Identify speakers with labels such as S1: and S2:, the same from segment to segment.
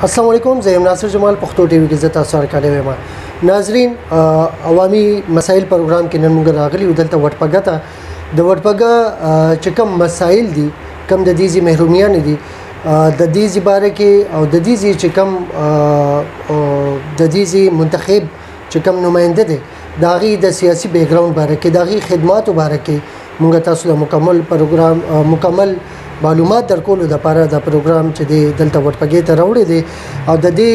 S1: السلام علیکم، زه یم ناصر جمال، پښتو ټي وي کې زه تاسو سره کاله یم. ناظرین، عوامي مسایل پروګرام کې نن موږ راغلي یو دلته وټپګه ته. د وټپګه چې کوم مسایل دي، کوم د دې محرومیان دي، د دې باره کې او د دې چې کوم د دې منتخب چې کوم نماینده دي د هغې د سیاسي بیک ګراوند باره کې، د هغې خدماتو باره کې موږ تاسو ته مکمل معلومات درکولو دپاره د پروګرام چې دی دلته وټپګې ته راوړی دی. او د دې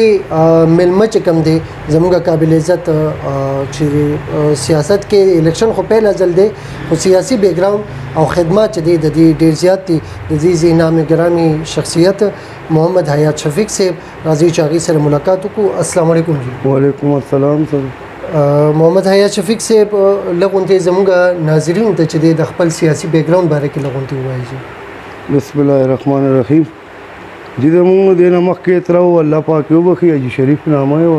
S1: میلمه چې کوم دی زموږ قابل عزت چې سیاست کې الیکشن خو پیل ځل دی، خو سیاسي بیک ګراوند او خدمات چې دی د دې ډېر زیات دي. د دې نام ګرامي شخصیت محمد حیات شفیق صاحب راځي چې هغې سره ملاقات وکړو. السلام علیکم جی.
S2: وعلیکم السلام سر.
S1: محمد حیات شفیق صاحب لغونتې زموږ ناظرینو ته چې دی د خپل سیاسي بیک ګراوند باره کې لغونتې ووایي جی.
S2: بسم الله الرحمن الرحیم. جی د مونږ د نه مخکې تراو الله پاک یو بخي حاجي شریف نامه و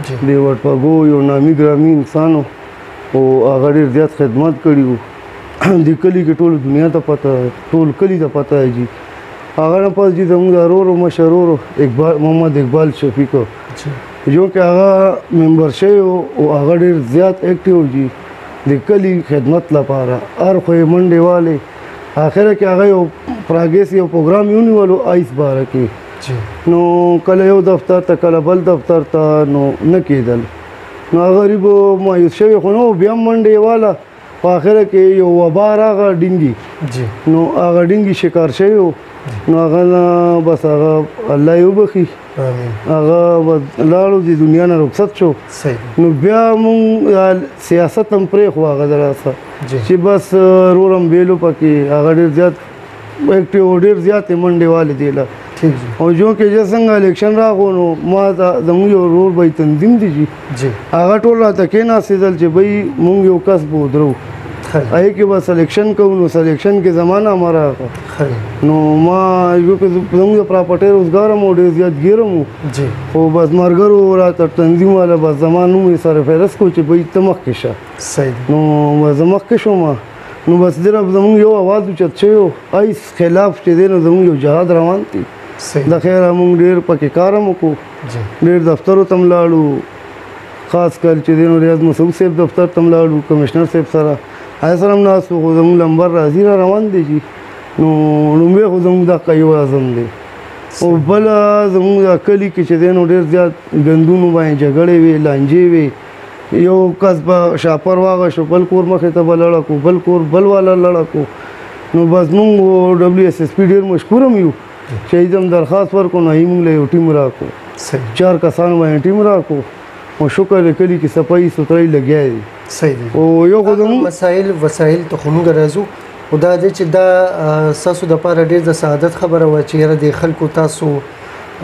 S2: د وټپګو یو نامي ګرامي انسان او هغه ډېر زیات خدمت کړي وو. د کلي کې ټول دنیا ته پته، ټول کلي ته پته جی. هغه نه پس جی زموږ د ورور مشهور محمد اقبال شفیق جو کې هغه ممبر شوی او هغه ډېر زیات اکټیو جی د کلي خدمت لپاره. هر خو یې منډې والې آخره کې هغه یو پراګیس یو پروګرام یې ونیولو آیس باره کې، نو کله یو دفتر ته کله بل دفتر ته نو نه کېدل. نو هغه غریب مایوس شوی خو نو بیا منډې واله په آخره کې یو وبا راغله ډینګي، نو هغه ډینګي شکار شوی و. نو هغه نه بس هغه الله یې وبخي، هغه لاړو د دنیا نه رخصت شو. نو بیا مونږ سیاست هم پرېښو هغه دراسه چې بس رورم بیلو پکې هغه ډېر زیات اکټیو، ډېر زیاتې منډې والې دی له. او جو کې چې څنګه الیکشن راغو نو ما ته زموږ یو ورور به تنظیم دی جي هغه ټول راته کېناستېدل چې بھئی مونږ یو کس به ودرو هغې کې به سلیکشن کوو. نو سلیکشن کې زمانه ما راغله، نو ما یو کې زموږ د پراپرټۍ روزګار هم ډېر زیات ګیرم و، خو بس ملګرو راته تنظیم والا بس زما نوم یې سره فهرست کړو چې بھئی ته مخکې شه. نو بس زه مخکې شوم. نو بس ډېر زموږ یو اواز اوچت شوی و آیس خلاف چې دی، نو زموږ یو جهاد روان دی. د خیره مونږ ډېر پکې کار هم وکړو، ډېر دفترو ته هم لاړو، خاص کر چې دی نو ریاض مسعود صاحب دفتر ته هم لاړو، کمشنر صاحب سره هغه سره هم ناست وو. خو زموږ لمبر راځي را روان دی جي. نو لومړی خو زموږ دا قیو اعظم دی، او بله زموږ دا کلي کې چې دی نو ډېر زیات ګندونو باندې جګړې وې، لانجې وې. یو کس به شاپر واغشو، بل کور مخې ته به لړه کو، بل کور بل والا لړه کو. نو بس مونږ WSSP ډېر مشکور هم یو چې ایدم درخواست ورکړو، نو هغې مونږ له یو ټیم راکړو، 4 کسانو باندې ټیم راکړو. او شکر دی کلي کې صفایي سترۍ لګیا دی.
S1: صحیح دی.
S2: او یو خو زموږ
S1: وسایل ته خو موږ راځو، خو دا دی چې دا ستاسو دپاره ډېر د سعادت خبره وه چې یاره د خلکو تاسو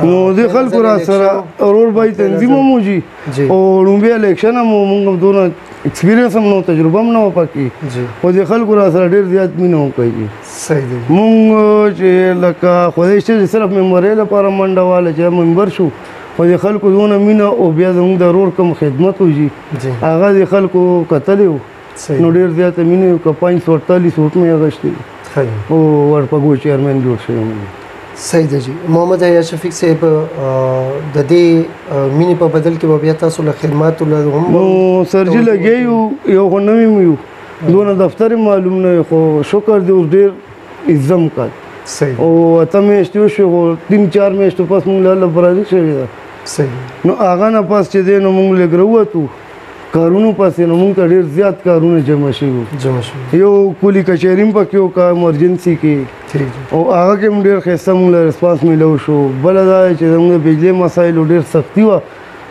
S2: نو د خلکو را سره ورور بای تنظیم هم و جي. او لومبی الیکشن هم مونږ هم دونه ایکسپیرینس هم نه، تجربه هم نه وه پکې، خو د خلکو را سره ډېر زیات مینه وکړي.
S1: صحیح دی.
S2: مونږ چې لکه خدای شته چې صرف ممبرۍ لپاره منډه واله چې ممبر شو، خو د خلکو دونه مینه او بیا زموږ د ورور کوم خدمت و جي هغه د خلکو کتلی و، نو ډېر زیاته مینه وکړه. 548 ووټ مې اخیستي او وټپګو چیرمین جوړ شوی.
S1: صحیح دی جی. محمد حیات شفیق صاحب د دې مینې په بدل کې به بیا تاسو له خدماتو له هم
S2: نو سرجي لګیا یو خو نوی م یو، دونه دفتر معلوم نه، خو شکر دی اوس ډېر عزم کړ. او اته میاشتې وشوې، خو 3-4 میاشتو پس مونږ له برازي شوې ده. نو هغه نه پس چې دی نو مونږ لږ راووتو کارونو پسې، نو مونږ ته ډېر زیات کارونه جمع شوي. یو کلي کچهري هم پکې وکړه ایمرجنسي کې، او هغه کې هم ډېر ښایسته مونږ له رسپانس میلو شو. بله دا چې زموږ د بجلۍ مسایلو ډېر سختي وه،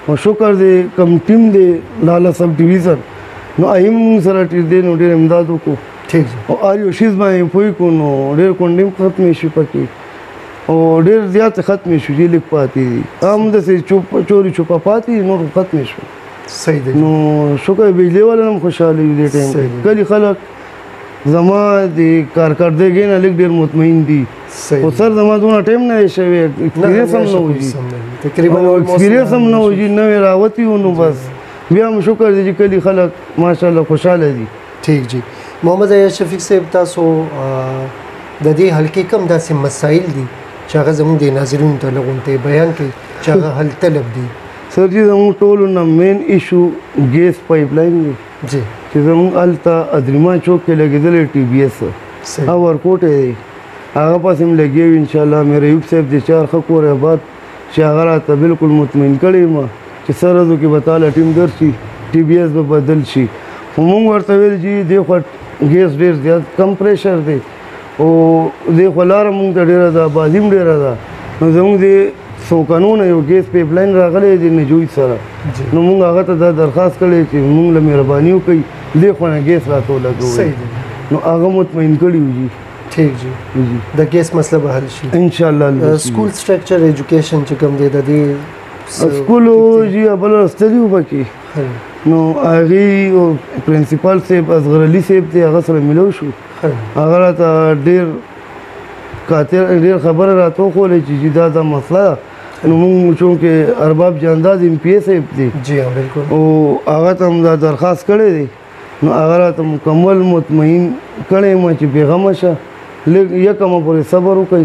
S2: او شکر دی کم ټیم دی لاله سب ډویژن، نو هغې هم مونږ سره دی نو ډېر امداد وکړو، او هر یو شیز باندې پوه کړو. نو ډېر کونډې هم ختمې شوې پکې، او ډېر زیات ختمې شو چې لږ پاتې دي، هم داسې چوري چوپه پاتې دي، نور ختمې شو.
S1: صحیح دی.
S2: نو شکر بجلی والا هم خوشحاله وي دې ټایم. کلي خلک زما د کارکردګۍ نه لږ ډېر مطمئن دي، خو سر زما دونه ټایم نه دی شوی، ایکسپیرینس هم نه و جي، ایکسپیرینس هم نه و جي، نوې راوتي وو. نو بس بیا هم شکر دی چې کلي خلک ماشاءالله خوشحاله دي.
S1: ٹھیک جی. محمد حیات شفیق صاحب تاسو د دې حلقې کوم داسې مسایل دي چې هغه زموږ د ناظرینو ته لغونته بیان کړي چې هغه حل طلب دي؟
S2: سر جی زموږ ټولو نه مین ایشو ګیس پایپ لاین دی
S1: جی
S2: چې زموږ هلته ادریما چوک کې لګېدلی ټي بي ایس او ورکوټ دی هغه پسې هم لګیا وي انشاءالله میر ایوب صاحب د چار ښه کور آباد چې هغه راته بالکل مطمئن کړی یم چې سرحدو کې به تاله ټیم درشي ټي بي ایس به بدل شي خو مونږ ورته ویل چې دې خوا ګیس ډېر زیات کم پریشر دی او دې خوا لاره مونږ ته ډېره ده آبادي هم ډېره ده نو زموږ د څو کلونو یو ګیس پیپ لاین راغلی دی نجوی سره نو مونږ هغه ته دا درخواست کړی چې مونږ له مهرباني وکړئ دې خوا نه ګیس راته ولګوئ نو هغه مطمئن کړي وو جی
S1: ٹھیک جی د ګیس مسله به حل شي
S2: انشاءالله
S1: سکول سټرکچر ایجوکیشن چې کوم دی د دې
S2: سکول جی بل استدیو پکې نو هغې پرنسپال صاحب اصغر علي صاحب دی هغه سره ملو شو هغه راته ډېر خبره راته وښولې چې دا دا مسله ده نو مونږ چونکې ارباب جانداد ایم پی اے صاحب دی
S1: جی بالکل
S2: او هغه ته هم دا درخواست کړی دی نو هغه راته مکمل مطمئن کړی یم چې بېغمه شه لږ یکمه پورې صبر وکړئ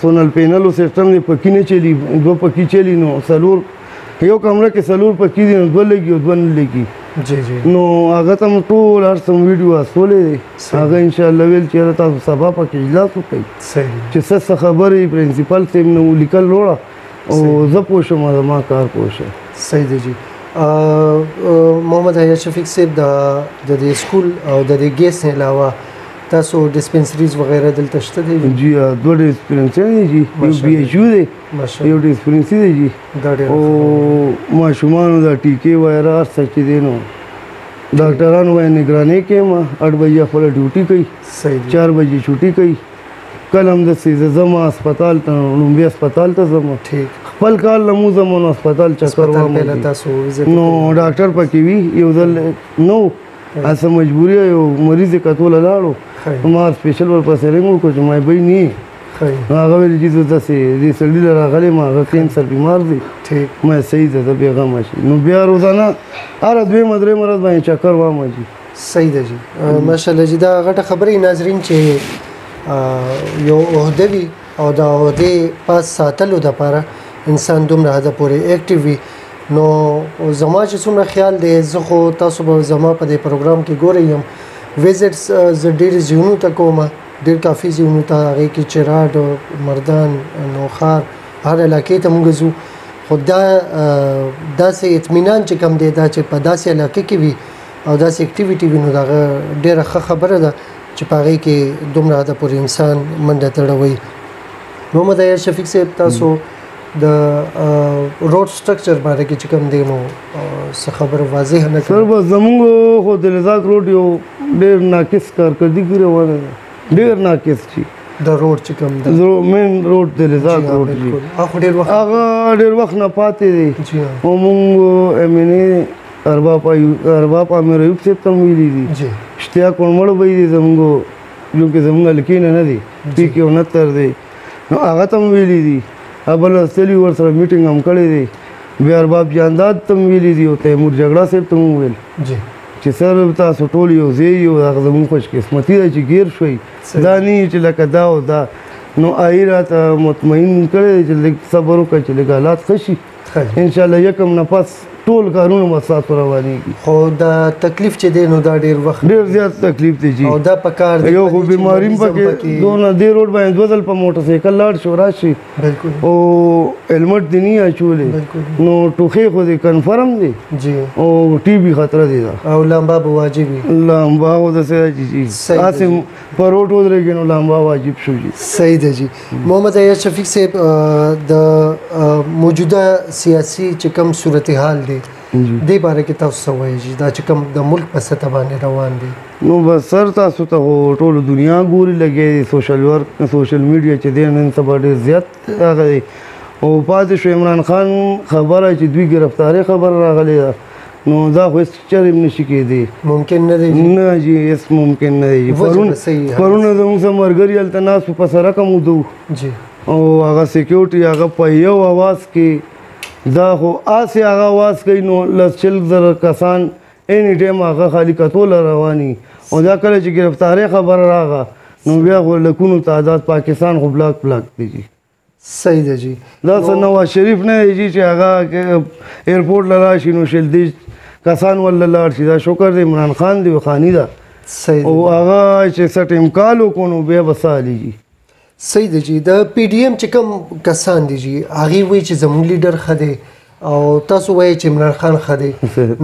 S2: سونل پینلو سسټم دی پکې نه چلی دوه پکې چلی نو څلور یو کمره کې څلور پکې دي نو دوه لګي او دوه نه لګي
S1: جی جی
S2: نو هغه ته م ټول هر څه ویډیو استولی دی هغه انشاءالله ویل چې تاسو سبا پکې اجلاس وکړئ چې څه خبرې پرنسپل صاحب نه ولیکل وروړه او زه پوه شم زما کار پوه شه
S1: صحیح دی جی محمد حیات شفیق صاحب د دې سکول او د دې ګیس نه علاوه تاسو ډسپنسریز وغیرہ دلته شته دي
S2: جی دوه ډسپنسری دي یو بي ایچ یو دی یو ډسپنسری دی جی او ماشومانو دا ټیکې وغیرہ هر څه چې دی نو ډاکټرانو باندې نگراني کوي 8 بجې خپله ډیوټي کوي 4 بجې چھوټي کوي کله هم داسې زه ځم هسپتال ته لومبي هسپتال ته ځم خپل کال نه مو ځم نو هسپتال چکر وم نو ډاکټر پکې وي یو ځل نو اسه مجبوري یو مریض کتوله لاړو ما سپیشل ورپسې رنګ وکړو چې ما بی نه هغه ویل چې داسې دې سړي له راغلی ما هغه کینسر بیمار دی ما صحیح ده زه بېغمه شي نو بیا روزانه هره دویمه درېیمه ورځ باندې چکر وام جي
S1: صحیح ده جي ماشاءالله جي دا غټه خبرې ناظرین چې یو عہده وي او دا عہدې پاس ساتلو دپاره انسان دومره حده پورې اکټیو وي نو زما چې څومره خیال دی زه خو تاسو به زما په دې پروګرام کې ګورئ یم ویزټس زه ډېرې ځایونو ته کوم ډېر کافي ځایونو ته هغې کې چراډ مردان نوخار هر علاقې ته موږ ځو خو دا داسې اطمینان چې کوم دی دا چې په داسې علاقې کې وي او داسې اکټیویټي وي نو د هغه ډېره ښه خبره ده چې په هغې کې دومره حده پورې انسان منډه تړوي محمد حیات شفیق صاحب تاسو د روډ سټرکچر باندې کې چې کوم دی نو څه خبره واضح نه
S2: سر بس زمونږ خو د لذات روډ یو ډېر ناقص کارکردګي روانه ده ډېر ناقص شي
S1: د روډ چې کوم دی
S2: مین روډ د لذات روډ دی هغه ډېر وخت نه پاتې دی او مونږ ایم این اے ارباب امیر ایوب صاحب ته ویلي دي اشتیاق وړمړ به دي زمونږ چونکې زمونږ هلکې نه دي پي کې 69 دی نو هغه ته هم ویلي دي بل استلی ورسره میټینګ هم کړی دی بیا ارباب جانداد ته هم ویلي دي او تیمور جګړه صاحب ته هم وویل چې سر تاسو ټول یو ځای یو هغه زموږ خوش قسمتي ده چې ګیر شوئ دا نه چې لکه دا او دا نو آی راته مطمئن کړی دی چې لږ صبر وکړه چې لږ حالات ښه شي انشاءالله یکم نه پس ټول کارونه به ستاسو روانېږي
S1: خو دا تکلیف چې دی نو دا ډېر وخت
S2: ډېر زیات تکلیف دی جی
S1: او دا په کار دی
S2: یو خو بیماري هم پکې دونه دې روډ باندې دوه ځل په موټر سایکل لاړ شو راشي او هیلمټ دې نه اچولی نو ټوخې خو دې کنفرم دی
S1: جی
S2: او ټي بي خطره دی دا
S1: او لامبا به واجب وي
S2: لامبا خو داسې دی جی هسې په روډ ودرېږي نو لامبا واجب شو جی
S1: صحیح ده جی محمد حیات شفیق صاحب د موجوده سیاسي چې کوم صورتحال دی دې باره کې تاسو څه وایئ چې دا چې کوم د ملک په سطح باندې روان دی
S2: نو بس سر تاسو ته ټولو دنیا ګوري لګی سوشل ورک سوشل میډیا چې دی نن سبا ډېر زیات هغه دی او پاتې شو عمران خان خبره چې دوی ګرفتاري خبره راغلې ده نو دا خو هېڅ چرې هم نشي کېدی
S1: ممکن نه دی
S2: نه جي هېڅ ممکن نه دی پرونه زموږ سره ملګري هلته ناست په سړک هم ودو او هغه سیکیورټي هغه په یو اواز کې دا خو آسې هغه آواز کوي نو لس چل زره کسان اینی ټایم هغه خالي کتوله رواني او دا کله چې ګرفتارۍ خبره راغله نو بیا خو لکونو تعداد پاکستان خو بلاک دی جي
S1: صحیح ده جی
S2: دا څه نواز شریف نه دی چې هغه ایرپورټ له راشي نو شل دېرش کسان ولله لاړ شي. دا شکر د عمران خان دی خاني ده
S1: صحیح
S2: او هغه چې څه ټیم کال وکړو نو بیا به څه حالېږي.
S1: صحیح ده جی د پی ډي ایم چې کوم کسان دي جی هغوی وایي چې زموږ لیډر ښه دی او تاسو وایئ چې عمران خان ښه دی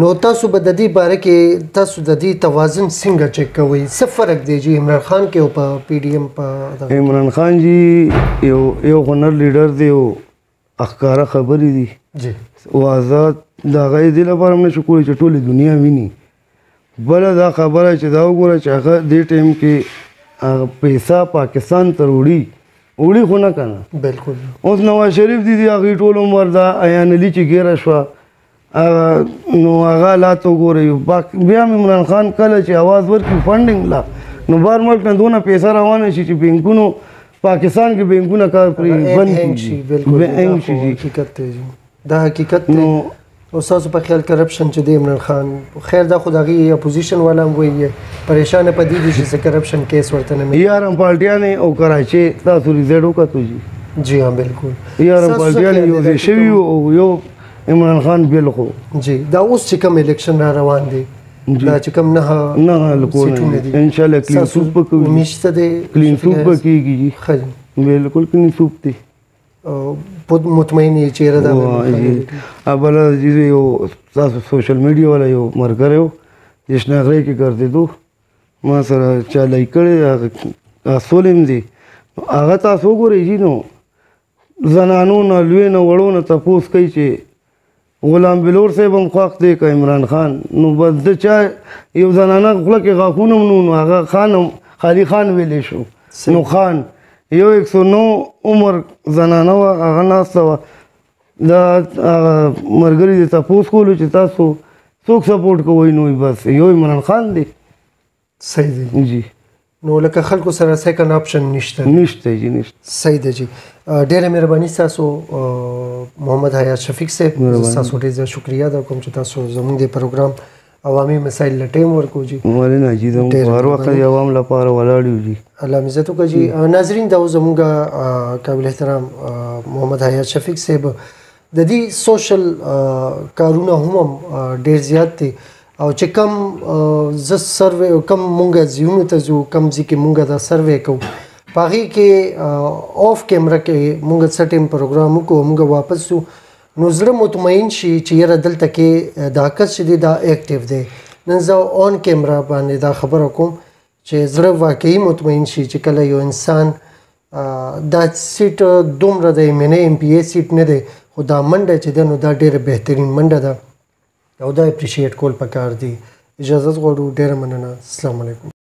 S1: نو تاسو به د دې باره کې تاسو د دې توازن څنګه چک کوئ؟ څه فرق دی جی عمران خان کې او په پی ډي ایم په
S2: عمران خان جی یو هنر لیډر دی او ښکاره خبرې دي
S1: جی
S2: او آزاد د هغه یې دې لپاره هم نشو کولی چې ټولې دنیا ویني. بله دا خبره چې دا وګوره چې هغه دې ټایم کې پیسه پاکستان ته وړي خو نه که نه
S1: بالکل.
S2: اوس نواز شریف دي هغې ټول عمر دا ایان علي چې ګیره شوه نو هغه حالات وګورئ. بیا هم عمران خان کله چې اواز ورکړي فنډینګ لا نو بهر ملک نه دونه پیسه روانه شي چې بینکونو پاکستان کې بینکونه کار پرې بند کړي.
S1: حقیقت دی دا حقیقت دی. او ستاسو په خیال کرپشن چې دی عمران خان خیر دا خو د هغې اپوزیشن والا هم وایي پریشانه په دې دي چې څه کرپشن کیس ورته نه ملي.
S2: یارم پارټیانې او کراچۍ تاسو ریزلټ وکتو جی
S1: جی ها بالکل
S2: یارم پارټیانې یو ځای شوي او یو عمران خان بیل خو
S1: جی دا اوس چې کوم الیکشن را روان دی دا چې کوم نه
S2: لکونه انشاءالله کلین سوپ به کوي
S1: امید شته دی
S2: کلین سوپ به کېږي جی
S1: ښه
S2: بالکل کلین سوپ دی
S1: مطمئن یې چیرې دا
S2: بله یو تاسو سوشل میډیا والا یو ملګری و جشنغرۍ کې ګرځېدو ما سره چا لایک کړی سولیم دی هغه تاسو وګورئ جي نو زنانو نه لوی نه وړو نه تپوس کوي چې غلام بلور صاحب هم خوښ دی که عمران خان نو بس د چا یو زنانه خوله کې غاښونه هم نو هغه خان هم خالي خان ویلی شو نو خان یو 109 عمر زنانه وه هغه ناسته وه دا ملګري دې تپوس کولو چې تاسو څوک سپورټ کوئ نو بس یو عمران خان دی.
S1: صحیح دی
S2: جی
S1: نو لکه خلکو سره سیکنډ آپشن نشته
S2: جی نشته.
S1: صحیح دی جی ډېره مهرباني ستاسو محمد حیات شفیق صاحب ستاسو ډېر زیات شکریه ادا کوم چې تاسو زموږ د پروګرام عوامي مسایل له ټایم ورکو جی
S2: ولې نه جی زموږ هر وخت د عوام لپاره ولاړ یو جی
S1: الله عزت وکړي جی. ناظرین دا زموږ قابل احترام محمد حیات شفیق صاحب د دې سوشل کارونه هم ډېر زیات دي او چې کم زه سروې کم مونږ ځایونو ته ځو کم ځای کې مونږ دا سروې کوو په هغې کې آف کیمره کې مونږ څه ټایم پروګرام وکړو مونږ واپس شو نو زړه مطمئن شي چې یاره دلته کې دا کس چې دی دا ایکټیو دی. نن زه آن کیمره باندې دا خبره کوم چې زړه واقعي مطمئن شي چې کله یو انسان دا سیټ دومره د ایم این ای ایم پی ای سیټ نه دی خو دا منډه چې دی نو دا ډېره بهترین منډه ده او دا اپریشیټ کول پکار دی. اجازت غواړو ډېره مننه. السلام علیکم.